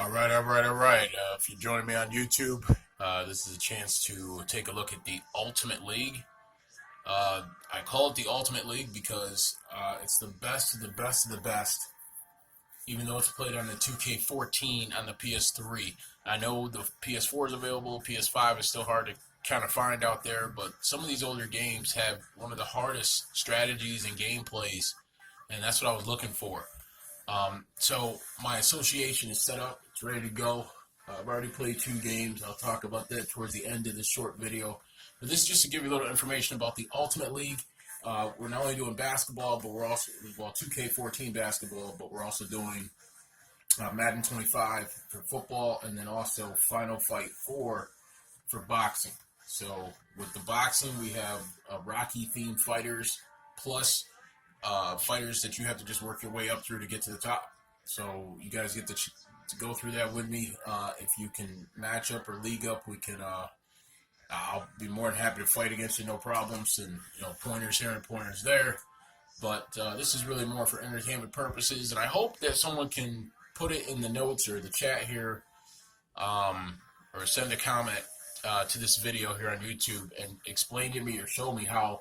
All right. If you're joining me on YouTube, this is a chance to take a look at the Ultimate League. I call it the Ultimate League because it's the best of the best of the best, even though it's played on the 2K14 on the PS3. I know the PS4 is available, PS5 is still hard to kind of find out there, but some of these older games have one of the hardest strategies and gameplays, and that's what I was looking for. So my association is set up. It's ready to go. I've already played 2 games. I'll talk about that towards the end of this short video. But this is just to give you a little information about the Ultimate League. We're not only doing basketball, but we're also, 2K14 basketball, but we're also doing Madden 25 for football, and then also Final Fight 4 for boxing. So with the boxing, we have Rocky-themed fighters, plus fighters that you have to just work your way up through to get to the top. So you guys get to go through that with me. If you can match up or league up, we can. I'll be more than happy to fight against you, no problems. And pointers here and pointers there. But this is really more for entertainment purposes, and I hope that someone can put it in the notes or the chat here, or send a comment to this video here on YouTube and explain to me or show me how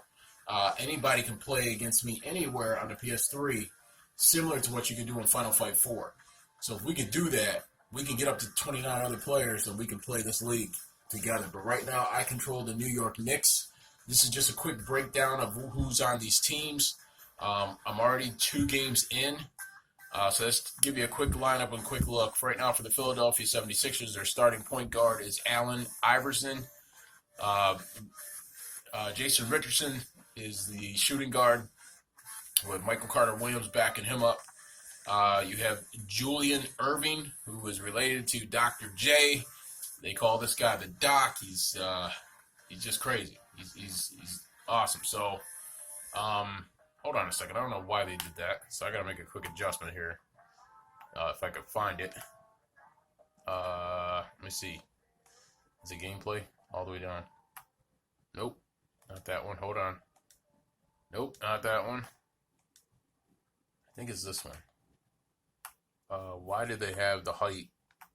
anybody can play against me anywhere on the PS3, similar to what you can do in Final Fight 4. So if we can do that, we can get up to 29 other players and we can play this league together. But right now, I control the New York Knicks. This is just a quick breakdown of who's on these teams. I'm already 2 games in. So let's give you a quick lineup and quick look. Right now for the Philadelphia 76ers, their starting point guard is Allen Iverson. Jason Richardson is the shooting guard with Michael Carter-Williams backing him up. You have Julian Irving, who is related to Dr. J. They call this guy the Doc. He's just crazy. He's awesome. So, hold on a second. I don't know why they did that. So I got to make a quick adjustment here. If I could find it. Let me see. Is it gameplay all the way down? Nope. Not that one. Hold on. Nope, not that one. I think it's this one. Why did they have the height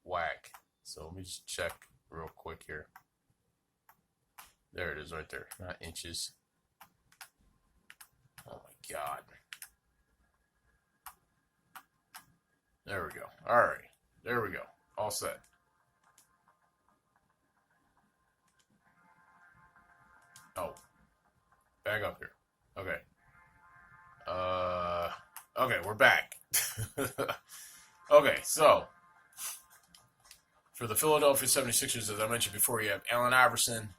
whack? So let me just check real quick here. There it is right there. Not inches. Oh my God. There we go. All right. There we go. All set. Oh. Back up here. Okay. Okay, we're back. Okay, so for the Philadelphia 76ers, as I mentioned before, you have Allen Iverson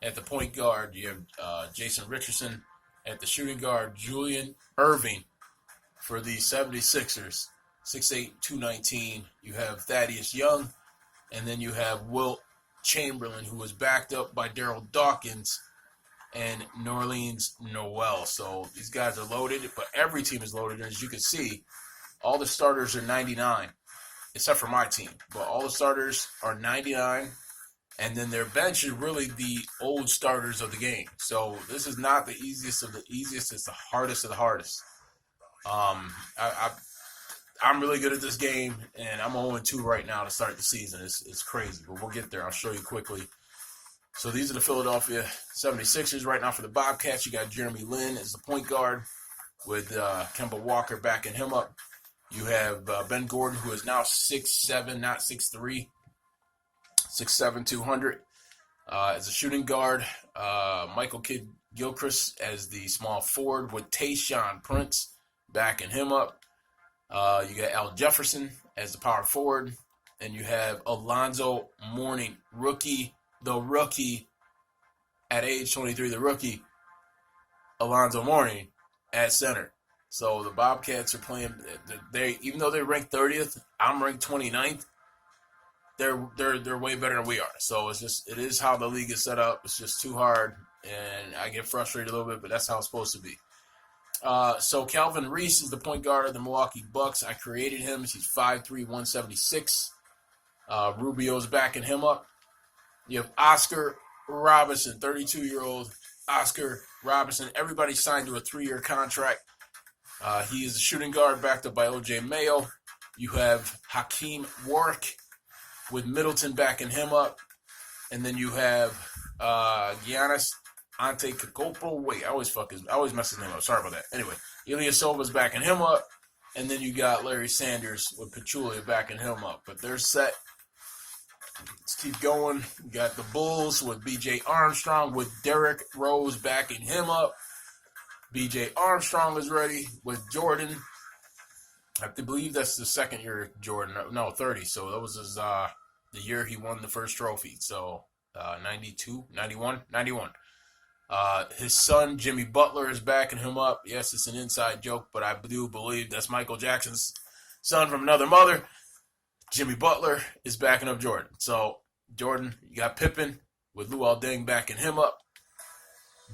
at the point guard. You have Jason Richardson at the shooting guard. Julian Irving for the 76ers, 6'8", 219. You have Thaddeus Young, and then you have Wilt Chamberlain, who was backed up by Daryl Dawkins and Orleans Noel. So these guys are loaded, but every team is loaded. As you can see, all the starters are 99, except for my team. But all the starters are 99, and then their bench is really the old starters of the game. So this is not the easiest of the easiest. It's the hardest of the hardest. I'm really good at this game, and I'm 0-2 right now to start the season. It's crazy, but we'll get there. I'll show you quickly. So these are the Philadelphia 76ers right now for the Bobcats. You got Jeremy Lin as the point guard with Kemba Walker backing him up. You have Ben Gordon, who is now 6'7", not 6'3", 6'7", 200 as a shooting guard. Michael Kidd-Gilchrist as the small forward with Tayshaun Prince backing him up. You got Al Jefferson as the power forward. And you have Alonzo Mourning, the rookie at age 23, the rookie, Alonzo Mourning at center. So the Bobcats are playing. Even though they're ranked 30th, I'm ranked 29th. They're way better than we are. So it is how the league is set up. It's just too hard, and I get frustrated a little bit, but that's how it's supposed to be. So Calvin Reese is the point guard of the Milwaukee Bucks. I created him. He's 5'3", 176. Rubio's backing him up. You have Oscar Robinson, 32-year-old Oscar Robinson. Everybody signed to a 3-year contract. He is a shooting guard backed up by O.J. Mayo. You have Hakeem Warwick with Middleton backing him up. And then you have Giannis Antetokounmpo. Wait, I always mess his name up. Sorry about that. Anyway, Ilyasova's backing him up. And then you got Larry Sanders with Pachulia backing him up. But they're set. Let's keep going. We got the Bulls with B.J. Armstrong with Derrick Rose backing him up. B.J. Armstrong is ready with Jordan. I believe that's the second year Jordan. No, 30. So that was his the year he won the first trophy. So 92, 91, 91. His son, Jimmy Butler, is backing him up. Yes, it's an inside joke, but I do believe that's Michael Jackson's son from another mother. Jimmy Butler is backing up Jordan. So, Jordan, you got Pippen with Luol Deng backing him up.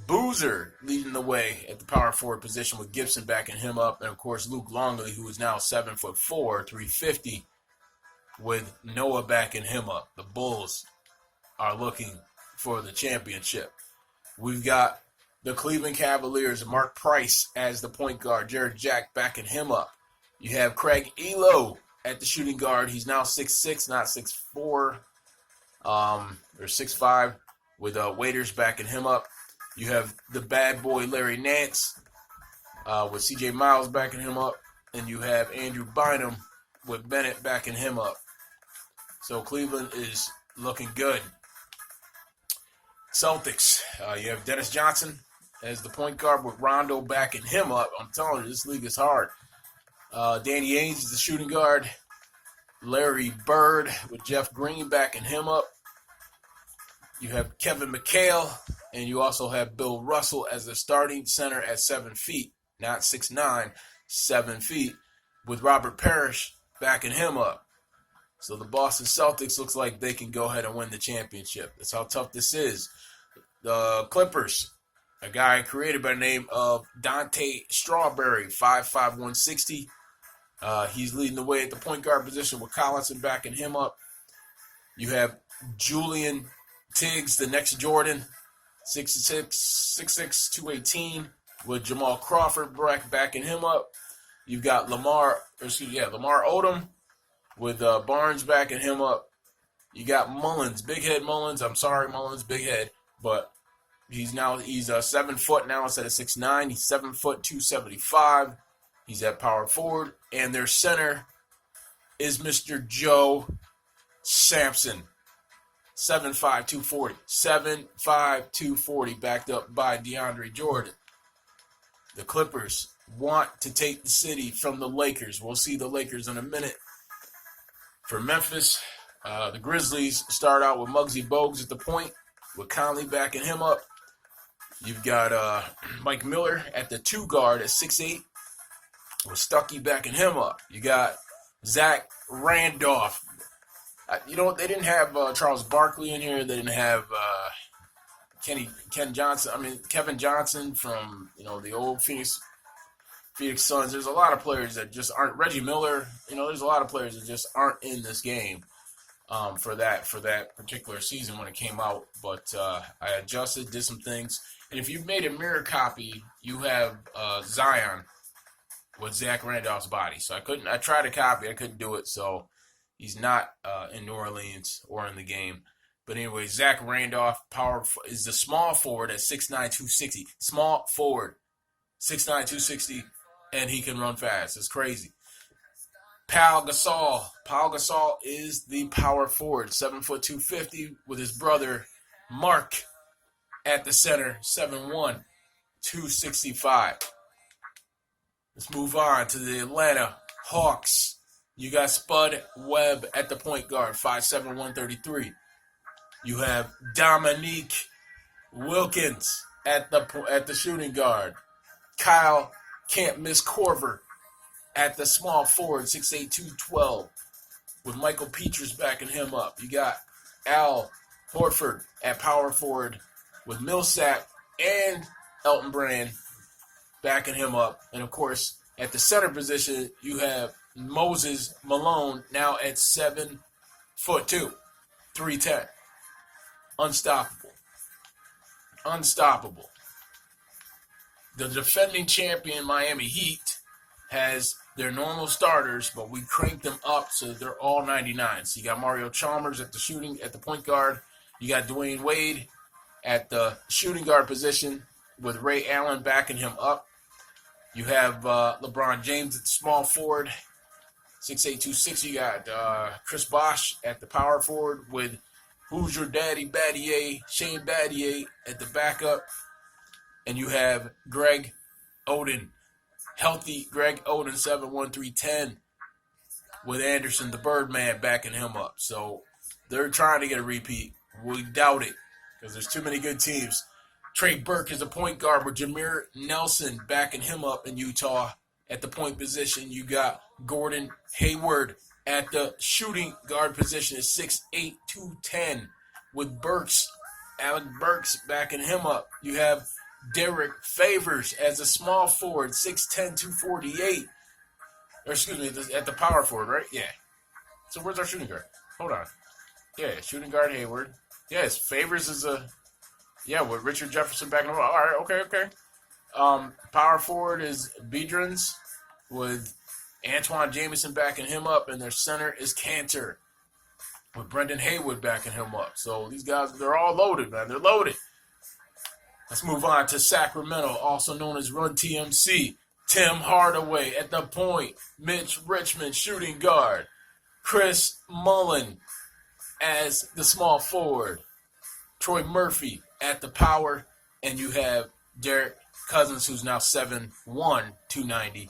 Boozer leading the way at the power forward position with Gibson backing him up. And, of course, Luke Longley, who is now 7'4", 350, with Noah backing him up. The Bulls are looking for the championship. We've got the Cleveland Cavaliers, Mark Price as the point guard, Jared Jack backing him up. You have Craig Elo at the shooting guard. He's now 6'6", not 6'4", or 6'5", with Waiters backing him up. You have the bad boy Larry Nance with C.J. Miles backing him up. And you have Andrew Bynum with Bennett backing him up. So Cleveland is looking good. Celtics, you have Dennis Johnson as the point guard with Rondo backing him up. I'm telling you, this league is hard. Danny Ainge is the shooting guard. Larry Bird with Jeff Green backing him up. You have Kevin McHale, and you also have Bill Russell as the starting center at 7 feet, not 6'9", 7 feet, with Robert Parrish backing him up. So the Boston Celtics looks like they can go ahead and win the championship. That's how tough this is. The Clippers, a guy created by the name of Dante Strawberry, 5'5", 160. He's leading the way at the point guard position with Collinson backing him up. You have Julian Tiggs, the next Jordan, 6'6", 218, with Jamal Crawford backing him up. You've got Lamar Odom with Barnes backing him up. You got Mullins, Big Head Mullins. I'm sorry, Mullins, Big Head, but he's 7 foot now instead of 6'9". He's 7 foot 275. He's at power forward, and their center is Mr. Joe Sampson, 7'5", 240. 7'5", 240, backed up by DeAndre Jordan. The Clippers want to take the city from the Lakers. We'll see the Lakers in a minute. For Memphis, the Grizzlies start out with Muggsy Bogues at the point, with Conley backing him up. You've got Mike Miller at the 2 guard at 6'8", with Stuckey backing him up. You got Zach Randolph. They didn't have Charles Barkley in here. They didn't have Kevin Johnson from the old Phoenix Suns. There's a lot of players that just aren't. Reggie Miller. There's a lot of players that just aren't in this game for that particular season when it came out. But I adjusted, did some things, and if you've made a mirror copy, you have Zion with Zach Randolph's body. So I tried to copy, I couldn't do it. So he's not in New Orleans or in the game. But anyway, Zach Randolph is the small forward at 6'9", 260. Small forward, 6'9", 260, and he can run fast. It's crazy. Pau Gasol. Pau Gasol is the power forward, 7 foot 250, with his brother Mark at the center, 7'1", 265. Let's move on to the Atlanta Hawks. You got Spud Webb at the point guard, 5'7", 133. You have Dominique Wilkins at the shooting guard. Kyle Can't Miss Korver at the small forward, 6'8", 212, with Michael Petras backing him up. You got Al Horford at power forward with Millsap and Elton Brand backing him up. And, of course, at the center position, you have Moses Malone now at 7'2", 310. Unstoppable. The defending champion Miami Heat has their normal starters, but we cranked them up so they're all 99. So you got Mario Chalmers at the point guard. You got Dwayne Wade at the shooting guard position with Ray Allen backing him up. You have LeBron James at the small forward, 6'8", 260. You got Chris Bosh at the power forward with Who's Your Daddy Battier, Shane Battier at the backup. And you have Greg Oden, healthy Greg Oden, 7'1", 310, with Anderson, the Birdman, backing him up. So they're trying to get a repeat. We doubt it because there's too many good teams. Trey Burke is a point guard with Jameer Nelson backing him up in Utah at the point position. You got Gordon Hayward at the shooting guard position at 6'8", 210 with Alec Burks backing him up. You have Derek Favors as a small forward, 6'10", 248. Or excuse me, at the power forward, right? Yeah. So where's our shooting guard? Hold on. Yeah, shooting guard Hayward. Yes, Favors is with Richard Jefferson backing him up. All right, okay. Power forward is Biedrins with Antoine Jamison backing him up, and their center is Cantor with Brendan Haywood backing him up. So these guys, they're all loaded, man. They're loaded. Let's move on to Sacramento, also known as Run TMC. Tim Hardaway at the point. Mitch Richmond, shooting guard. Chris Mullen as the small forward. Troy Murphy at the power. And you have Derek Cousins, who's now 7'1", 290.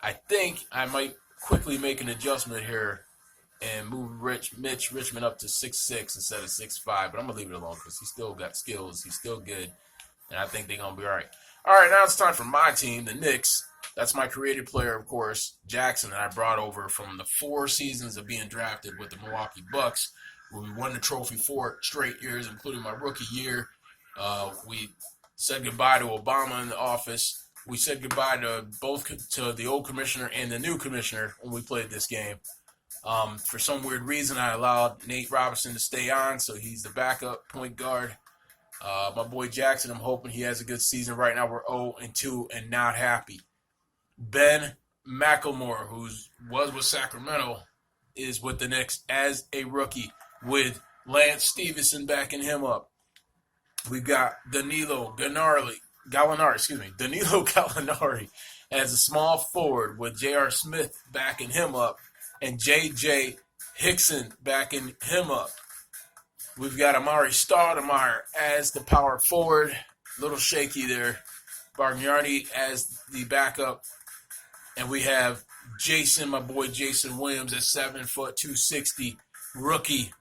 I think I might quickly make an adjustment here and move Mitch Richmond up to 6'6" instead of 6'5". But I'm going to leave it alone because he's still got skills. He's still good. And I think they're going to be all right. All right, now it's time for my team, the Knicks. That's my creative player, of course, Jackson, that I brought over from the 4 seasons of being drafted with the Milwaukee Bucks, where we won the trophy 4 straight years, including my rookie year. We said goodbye to Obama in the office. We said goodbye to the old commissioner and the new commissioner when we played this game. For some weird reason, I allowed Nate Robinson to stay on, so he's the backup point guard. My boy Jackson, I'm hoping he has a good season. Right now we're 0-2 and not happy. Ben McLemore, who was with Sacramento, is with the Knicks as a rookie with Lance Stevenson backing him up. We've got Danilo Gallinari as a small forward with J.R. Smith backing him up and J.J. Hickson backing him up. We've got Amari Stoudemire as the power forward. A little shaky there. Bargnani as the backup. And we have my boy Jason Williams at 7', 260, rookie,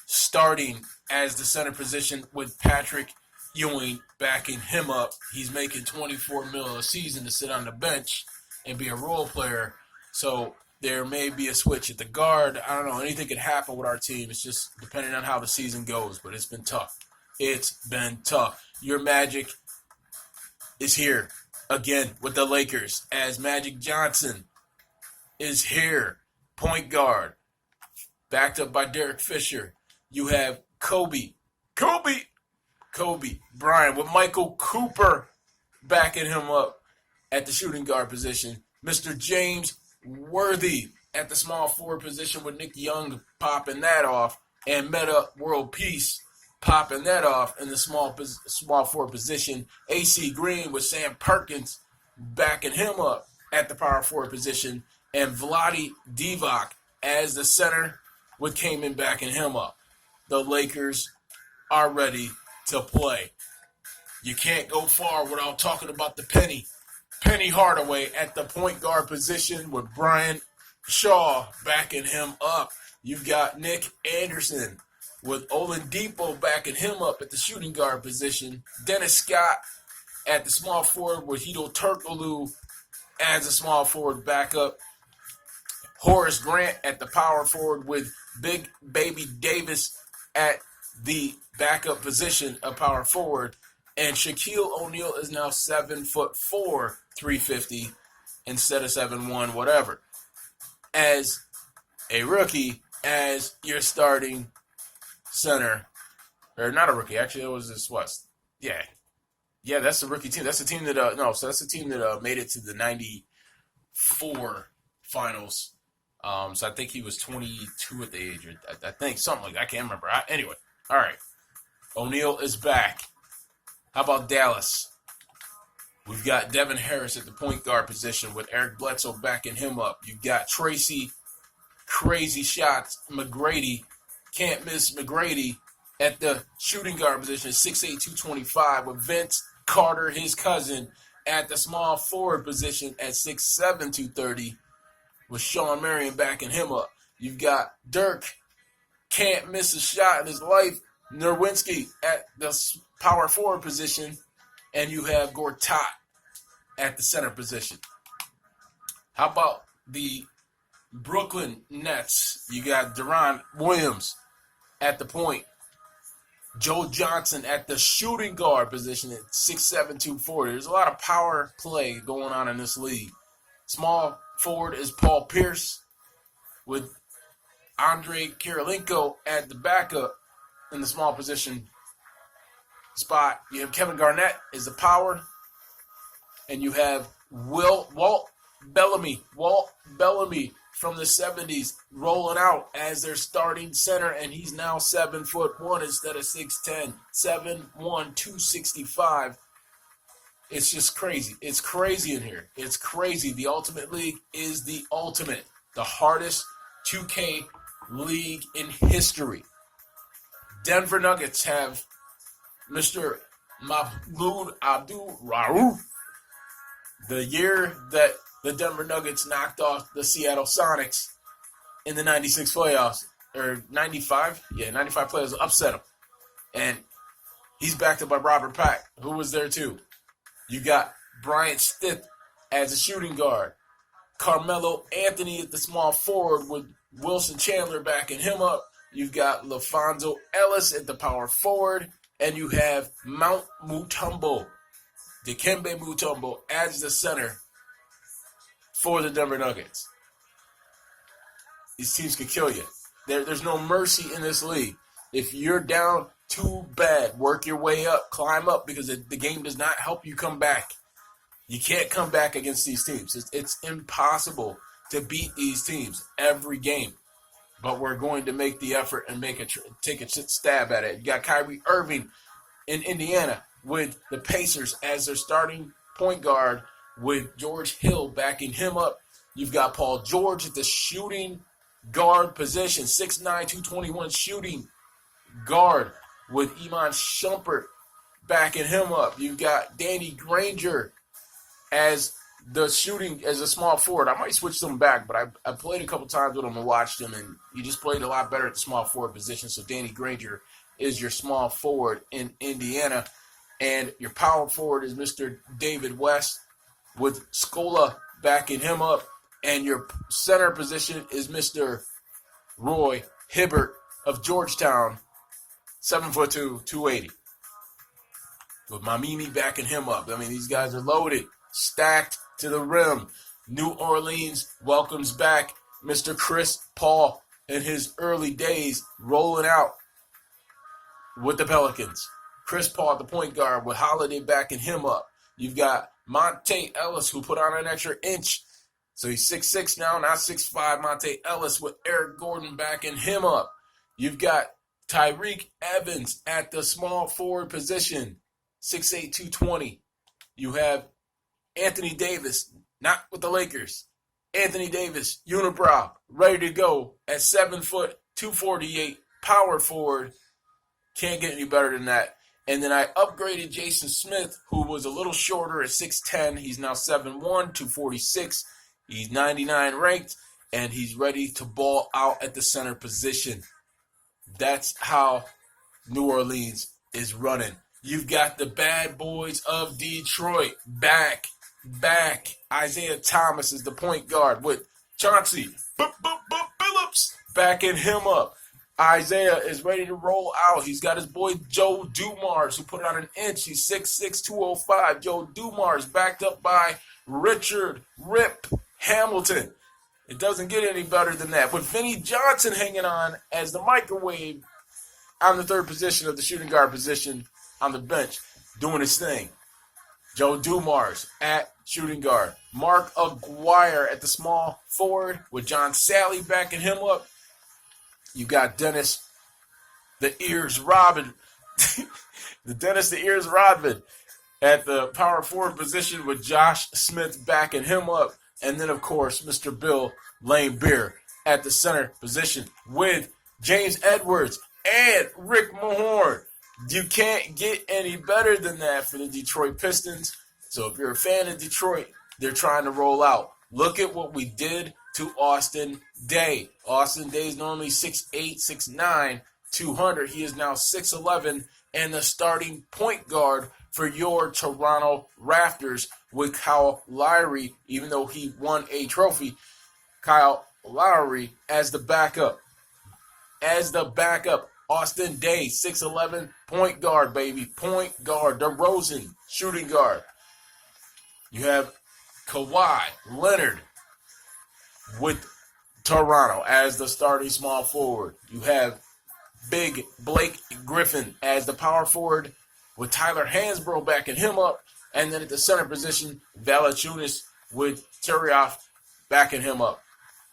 starting as the center position with Patrick Ewing backing him up. He's making $24 million a season to sit on the bench and be a role player. So there may be a switch at the guard. I don't know. Anything could happen with our team. It's just depending on how the season goes. But it's been tough. Your Magic is here again with the Lakers as Magic Johnson is here. Point guard. Backed up by Derek Fisher. You have Kobe Bryant with Michael Cooper backing him up at the shooting guard position. Mr. James Worthy at the small forward position with Nick Young popping that off. And Meta World Peace popping that off in the small forward position. AC Green with Sam Perkins backing him up at the power forward position. And Vlade Divac as the center with Kaman backing him up. The Lakers are ready to play. You can't go far without talking about the Penny Hardaway at the point guard position with Brian Shaw backing him up. You've got Nick Anderson with Oladipo backing him up at the shooting guard position. Dennis Scott at the small forward with Hedo Turkoglu as a small forward backup. Horace Grant at the power forward with Big Baby Davis at the backup position of power forward. And Shaquille O'Neal is now 7'4", 350 instead of 7'1", whatever. As a rookie, as your starting center. Or not a rookie, actually it was this what? Yeah, that's the rookie team. That's the team that that's the team that made it to the 2004 finals. So I think he was 22 at the age, or I think something like that. I can't remember. Anyway, all right. O'Neal is back. How about Dallas? We've got Devin Harris at the point guard position with Eric Bledsoe backing him up. You've got Tracy, crazy shots, McGrady, can't miss McGrady at the shooting guard position, 6'8", 225, with Vince Carter, his cousin, at the small forward position at 6'7", 230, with Sean Marion backing him up. You've got Dirk, can't miss a shot in his life, Nerwinski at the power forward position, and you have Gortat at the center position. How about the Brooklyn Nets? You got Deron Williams at the point, Joe Johnson at the shooting guard position at 6'7", 240. There's a lot of power play going on in this league. Small forward is Paul Pierce with Andrei Kirilenko at the backup in the small position spot. You have Kevin Garnett as the power, and you have Walt Bellamy from the 70s rolling out as their starting center, and he's now 7'1" instead of 6'10", 7'1", 265. It's just crazy. It's crazy in here. It's crazy. The Ultimate League is the ultimate, the hardest 2K league in history. Denver Nuggets have Mr. Mahmoud Abdul-Rauf. The year that the Denver Nuggets knocked off the Seattle Sonics in the 96 playoffs, or 95? Yeah, 95 playoffs, upset them. And he's backed up by Robert Pack, who was there too. You got Bryant Stith as a shooting guard. Carmelo Anthony at the small forward with Wilson Chandler backing him up. You've got LaFonso Ellis at the power forward. And you have Dikembe Mutombo as the center for the Denver Nuggets. These teams could kill you. There's no mercy in this league. If you're down, too bad. Work your way up, climb up, because the game does not help you come back. You can't come back against these teams. It's impossible to beat these teams every game. But we're going to make the effort and take a stab at it. You got Kyrie Irving in Indiana with the Pacers as their starting point guard, with George Hill backing him up. You've got Paul George at the shooting guard position, 6'9", 221 shooting guard, with Iman Shumpert backing him up. You've got Danny Granger as a small forward. I might switch them back, but I played a couple times with him and watched him, and he just played a lot better at the small forward position. So Danny Granger is your small forward in Indiana. And your power forward is Mr. David West, with Scola backing him up. And your center position is Mr. Roy Hibbert of Georgetown, 7'2", 280. With Mamimi backing him up. I mean, these guys are loaded, stacked to the rim. New Orleans welcomes back Mr. Chris Paul in his early days, rolling out with the Pelicans. Chris Paul at the point guard with Holiday backing him up. You've got Monte Ellis, who put on an extra inch. So he's 6'6" now, not 6'5". Monte Ellis with Eric Gordon backing him up. You've got Tyreek Evans at the small forward position, 6'8", 220. You have Anthony Davis, not with the Lakers. Anthony Davis, unibrow, ready to go at 7 foot, 248, power forward. Can't get any better than that. And then I upgraded Jason Smith, who was a little shorter at 6'10". He's now 7'1", 246. He's 99 ranked, and he's ready to ball out at the center position. That's how New Orleans is running. You've got the bad boys of Detroit back. Isaiah Thomas is the point guard with Chauncey Billups backing him up. Isaiah is ready to roll out. He's got his boy Joe Dumars, who put on an inch. He's 6'6", 205. Joe Dumars backed up by Richard Rip Hamilton. It doesn't get any better than that. With Vinnie Johnson hanging on as the microwave on the third position of the shooting guard position on the bench, doing his thing. Joe Dumars at shooting guard. Mark Aguirre at the small forward with John Sally backing him up. You got Dennis the Ears Rodman. Dennis the Ears Rodman at the power forward position with Josh Smith backing him up. And then, of course, Mr. Bill Lane Beer at the center position with James Edwards and Rick Mahorn. You can't get any better than that for the Detroit Pistons. So if you're a fan of Detroit, they're trying to roll out. Look at what we did to Austin Day. Austin Day is normally 6'8", 6'9", 200. He is now 6'11", and the starting point guard for your Toronto Raptors with Kyle Lowry, even though he won a trophy. Kyle Lowry as the backup. Austin Day, 6'11", point guard, baby. Point guard. DeRozan, shooting guard. You have Kawhi Leonard with Toronto as the starting small forward. You have big Blake Griffin as the power forward with Tyler Hansbrough backing him up. And then at the center position, Valanciunas with Tyrioff backing him up.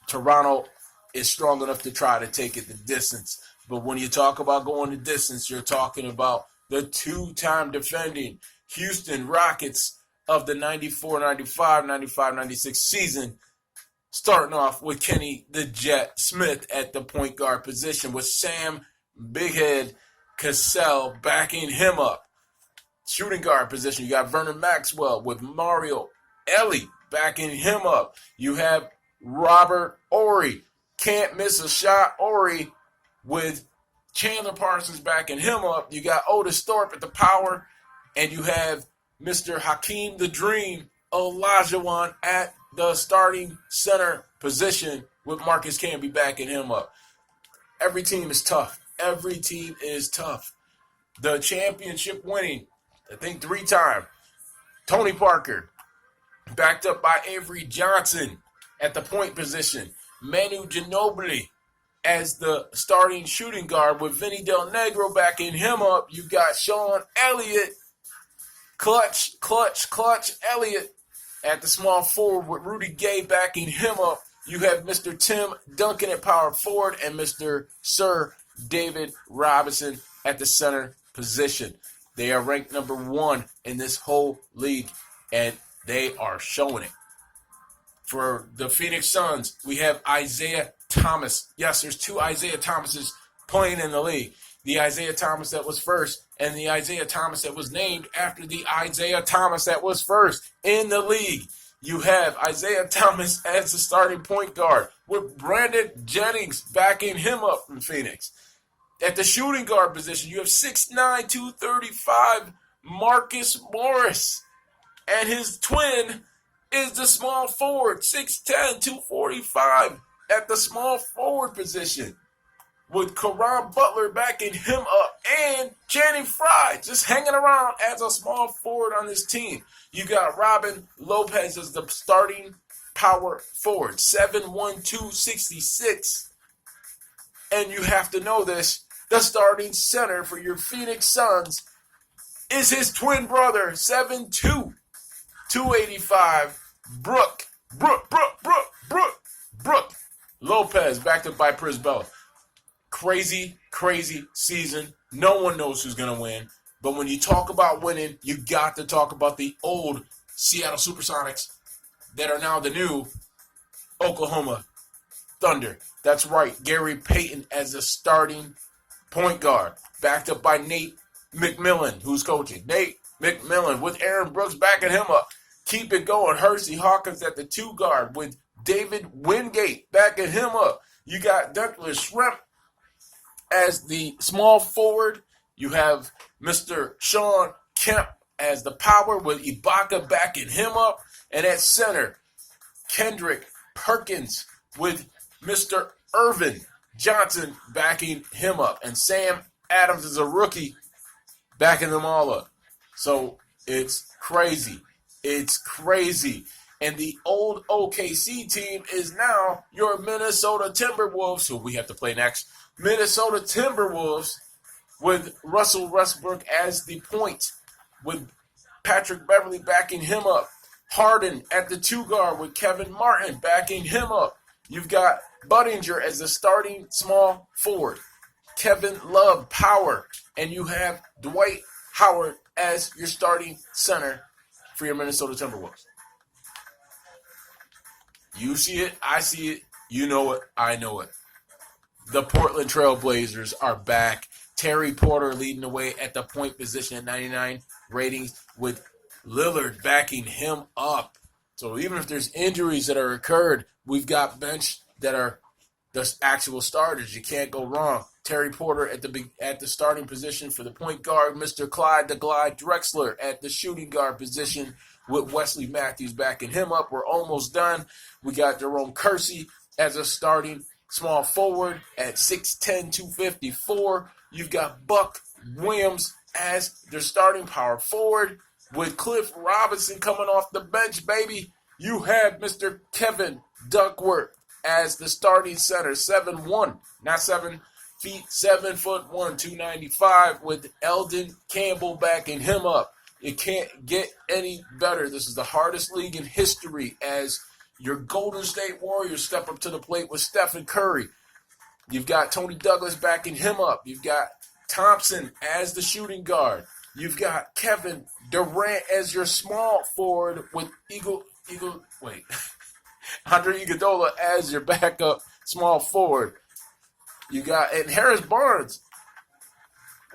Toronto is strong enough to try to take it the distance. But when you talk about going the distance, you're talking about the two-time defending Houston Rockets of the 94-95, 95-96 season, starting off with Kenny the Jet Smith at the point guard position with Sam Big Head Cassell backing him up. Shooting guard position, you got Vernon Maxwell with Mario Elie backing him up. You have Robert Horry, can't miss a shot Horry with Chandler Parsons backing him up. You got Otis Thorpe at the power, and you have Mr. Hakeem the Dream Olajuwon at the starting center position with Marcus Camby backing him up. Every team is tough. Every team is tough. The championship winning, I think 3-time, Tony Parker, backed up by Avery Johnson at the point position. Manu Ginobili as the starting shooting guard with Vinny Del Negro backing him up. You got Sean Elliott, clutch Elliott at the small forward with Rudy Gay backing him up. You have Mr. Tim Duncan at power forward and Mr. Sir David Robinson at the center position. They are ranked number 1 in this whole league, and they are showing it. For the Phoenix Suns, we have Isaiah Thomas. Yes, there's 2 Isaiah Thomases playing in the league. The Isaiah Thomas that was first and the Isaiah Thomas that was named after the Isaiah Thomas that was first in the league. You have Isaiah Thomas as the starting point guard with Brandon Jennings backing him up from Phoenix. At the shooting guard position, you have 6'9", 235 Marcus Morris. And his twin is the small forward, 6'10", 245 at the small forward position with Caron Butler backing him up and Channing Frye just hanging around as a small forward on this team. You got Robin Lopez as the starting power forward, 7'1", 266. And you have to know this, the starting center for your Phoenix Suns is his twin brother, 7'2", 285, Brook Lopez, backed up by Prisbella. Crazy season. No one knows who's going to win. But when you talk about winning, you got to talk about the old Seattle Supersonics that are now the new Oklahoma Thunder. That's right. Gary Payton as the starting point guard, backed up by Nate McMillan, who's coaching. Nate McMillan with Aaron Brooks backing him up. Keep it going. Hersey Hawkins at the 2 guard with David Wingate backing him up. You got Douglas Shrimp as the small forward. You have Mr. Sean Kemp as the power with Ibaka backing him up. And at center, Kendrick Perkins with Mr. Irvin Johnson backing him up. And Sam Adams is a rookie backing them all up. So it's crazy. It's crazy. And the old OKC team is now your Minnesota Timberwolves, who we have to play next. Minnesota Timberwolves with Russell Westbrook as the point, with Patrick Beverly backing him up. Harden at the 2 guard with Kevin Martin backing him up. You've got Budinger as the starting small forward. Kevin Love, power. And you have Dwight Howard as your starting center for your Minnesota Timberwolves. You see it, I see it, you know it, I know it. The Portland Trail Blazers are back. Terry Porter leading the way at the point position at 99 ratings with Lillard backing him up. So even if there's injuries that are occurred, we've got bench that are the actual starters. You can't go wrong. Terry Porter at the starting position for the point guard. Mr. Clyde the Glide Drexler at the shooting guard position with Wesley Matthews backing him up. We're almost done. We got Jerome Kersey as a starting small forward at 6'10", 254. You've got Buck Williams as their starting power forward with Cliff Robinson coming off the bench, baby. You have Mr. Kevin Duckworth as the starting center, 7'1", not 7 feet, 7'1", 295 with Eldon Campbell backing him up. It can't get any better. This is the hardest league in history as your Golden State Warriors step up to the plate with Stephen Curry. You've got Tony Douglas backing him up. You've got Thompson as the shooting guard. You've got Kevin Durant as your small forward with Andre Iguodala as your backup small forward. You got, and Harris Barnes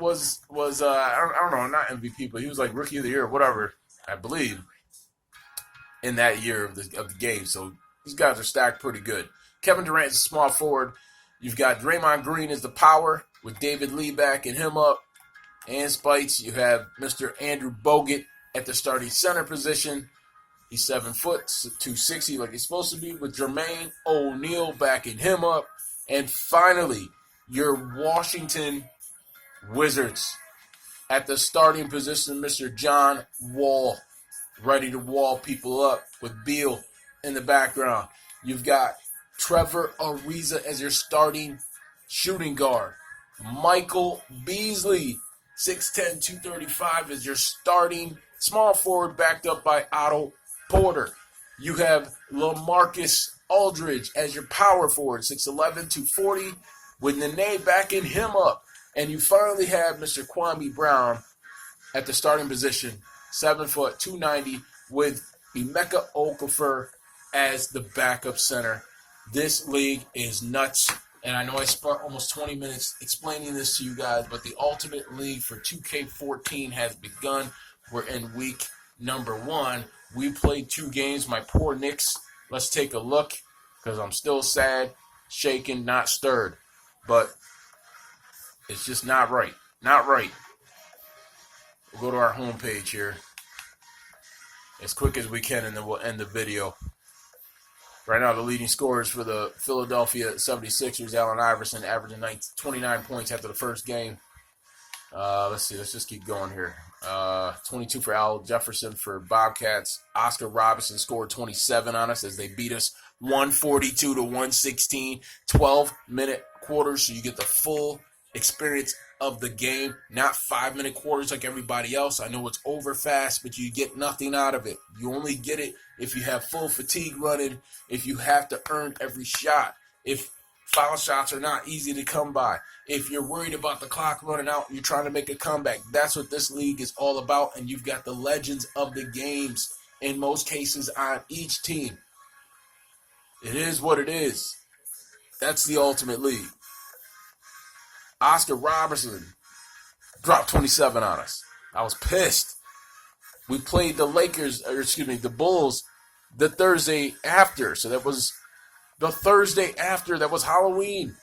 was I don't know, not MVP, but he was like rookie of the year or whatever, I believe, in that year of the game. So these guys are stacked pretty good. Kevin Durant is a small forward. You've got Draymond Green as the power with David Lee backing him up. And Spites, you have Mr. Andrew Bogut at the starting center position. He's 7 foot, 260 like he's supposed to be, with Jermaine O'Neal backing him up. And finally, your Washington Wizards at the starting position, Mr. John Wall, ready to wall people up with Beal in the background. You've got Trevor Ariza as your starting shooting guard. Michael Beasley, 6'10", 235, is your starting small forward, backed up by Otto Porter. You have LaMarcus Aldridge as your power forward, 6'11", 240, with Nene backing him up. And you finally have Mr. Kwame Brown at the starting position, 7 foot, 290, with Emeka Okafor as the backup center. This league is nuts. And I know I spent almost 20 minutes explaining this to you guys, but the Ultimate League for 2K14 has begun. We're in week number 1. We played 2 games. My poor Knicks. Let's take a look, because I'm still sad, shaken, not stirred. But it's just not right. Not right. We'll go to our homepage here as quick as we can, and then we'll end the video. Right now, the leading scorers for the Philadelphia 76ers, Allen Iverson, averaging 29 points after the first game. Let's see. Let's just keep going here. 22 for Al Jefferson for Bobcats. Oscar Robinson scored 27 on us as they beat us 142 to 116. 12-minute quarters, so you get the full experience of the game, not 5-minute quarters like everybody else. I know it's over fast, but you get nothing out of it. You only get it if you have full fatigue running, if you have to earn every shot, if foul shots are not easy to come by, if you're worried about the clock running out and you're trying to make a comeback. That's what this league is all about, and you've got the legends of the games in most cases on each team. It is what it is. That's the Ultimate League. Oscar Robertson dropped 27 on us. I was pissed. We played the Bulls the Thursday after. So that was the Thursday after. That was Halloween.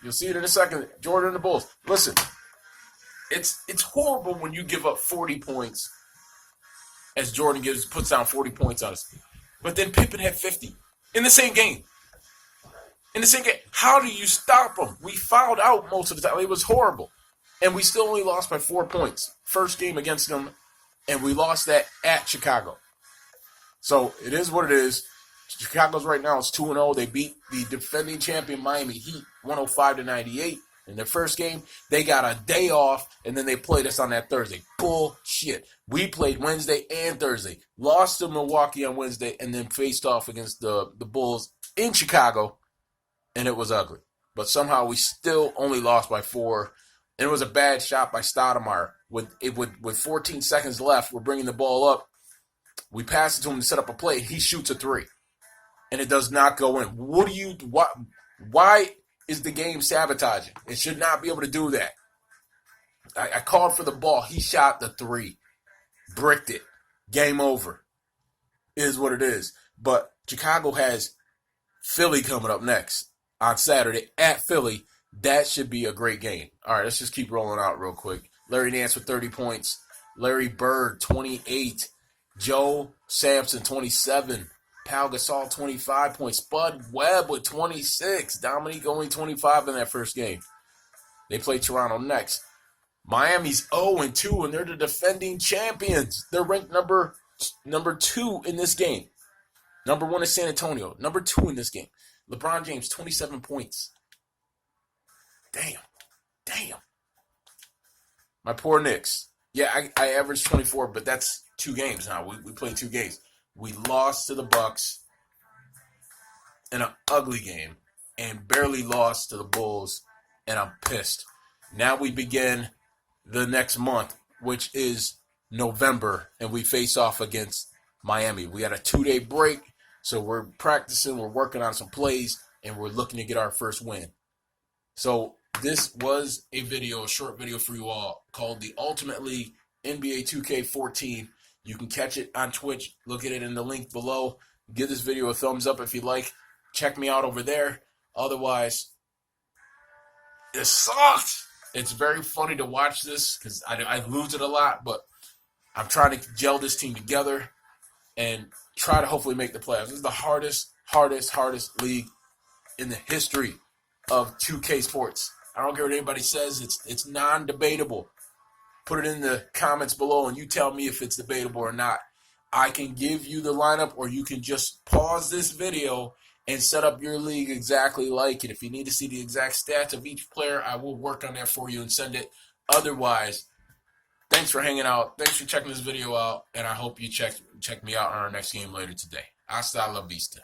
You'll see it in a second. Jordan and the Bulls. Listen, it's horrible when you give up 40 points, as Jordan puts down 40 points on us. But then Pippen had 50 in the same game. How do you stop them? We fouled out most of the time. It was horrible. And we still only lost by 4 points. First game against them, and we lost that at Chicago. So it is what it is. Chicago's right now is 2-0. They beat the defending champion Miami Heat 105 to 98. In their first game, they got a day off, and then they played us on that Thursday. Bullshit. We played Wednesday and Thursday. Lost to Milwaukee on Wednesday, and then faced off against the Bulls in Chicago, and it was ugly. But somehow we still only lost by 4. And it was a bad shot by Stoudemire. With 14 seconds left, we're bringing the ball up. We pass it to him to set up a play. He shoots a 3. And it does not go in. Why is the game sabotaging? It should not be able to do that. I called for the ball. He shot the 3. Bricked it. Game over. Is what it is. But Chicago has Philly coming up next on Saturday at Philly. That should be a great game. All right, let's just keep rolling out real quick. Larry Nance with 30 points. Larry Bird, 28. Joe Sampson, 27. Pau Gasol, 25 points. Bud Webb with 26. Dominique only 25 in that first game. They play Toronto next. Miami's 0-2, and they're the defending champions. They're ranked number 2 in this game. Number 1 is San Antonio. Number 2 in this game. LeBron James, 27 points. Damn. My poor Knicks. Yeah, I averaged 24, but that's 2 games now. We played 2 games. We lost to the Bucks in an ugly game and barely lost to the Bulls, and I'm pissed. Now we begin the next month, which is November, and we face off against Miami. We had a 2-day break, so we're practicing, we're working on some plays, and we're looking to get our first win. So this was a short video for you all called The Ultimate League NBA 2K14. You can catch it on Twitch. Look at it in the link below. Give this video a thumbs up if you like. Check me out over there. Otherwise, it sucks. It's very funny to watch this because I lose it a lot, but I'm trying to gel this team together and try to hopefully make the playoffs. This is the hardest league in the history of 2K Sports. I don't care what anybody says. It's non-debatable. Put it in the comments below and you tell me if it's debatable or not. I can give you the lineup, or you can just pause this video and set up your league exactly like it. If you need to see the exact stats of each player, I will work on that for you and send it. Otherwise, thanks for hanging out. Thanks for checking this video out, and I hope you check me out on our next game later today. Hasta la vista.